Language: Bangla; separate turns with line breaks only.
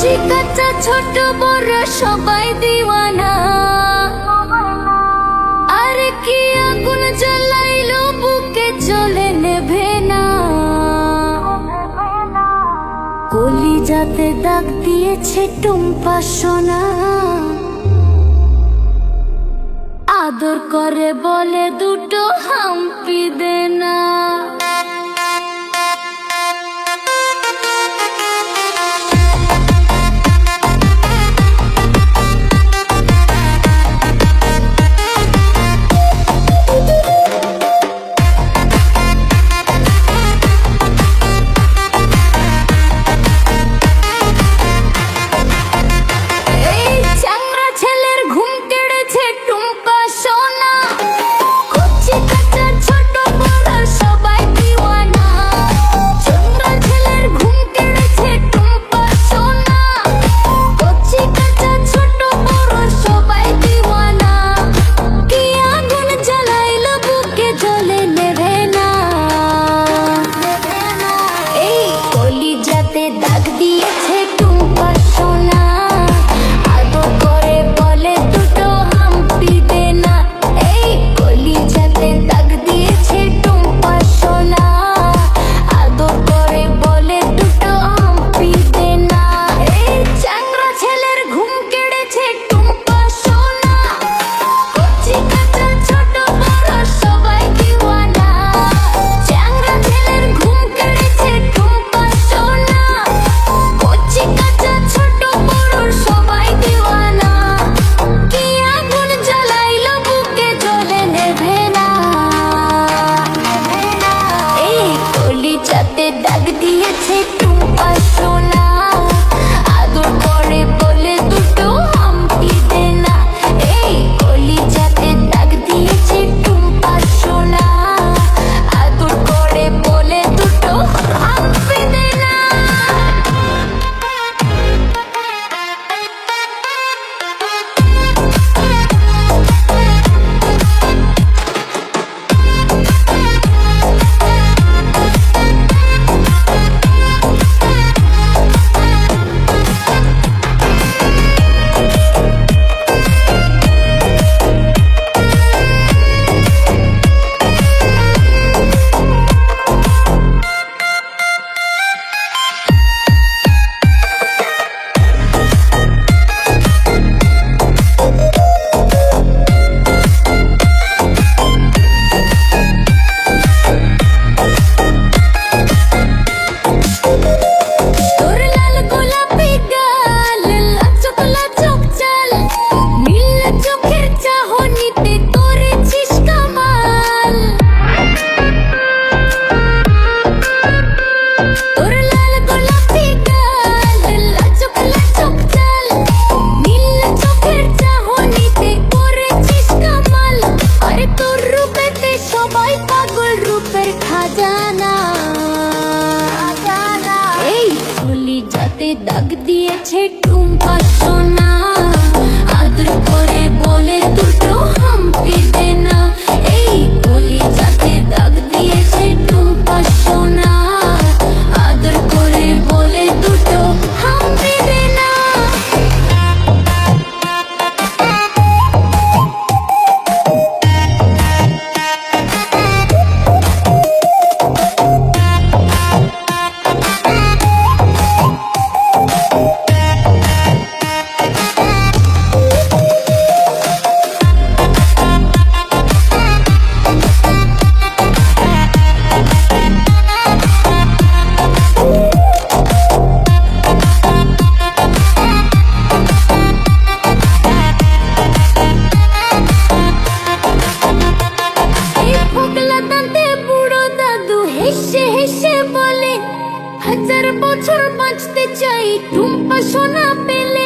কচি কাঁচা ছোট বড় সবাই দিওয়ানা। আর কি আগুন জ্বালাইলো বুকে চলে নেভে না। কলিজাতে দাগ দিয়েছে টুম্পা সোনা। আদর করে বলে দুটো হাম্পি দে না। দাগ দিয়েছে টুম্পা সোনা। আদর করে বলে দুটো হাম্পি দে না। এই কলিজাতে দাগ দিয়েছে টুম্পা সোনা। আদর করে বলে দুটো হাম্পি দে না। দাগ দিয়েছে টুম্পা সোনা। আদর করে বলে দুটো হাম্পি দে না। এই কলিজাতে দাগ দিয়েছে টুম্পা সোনা। আদর করে বলে দুটো হাম্পি দে না। হাজার বছর বাঁচতে চাই টুম্পা সোনা পেলে।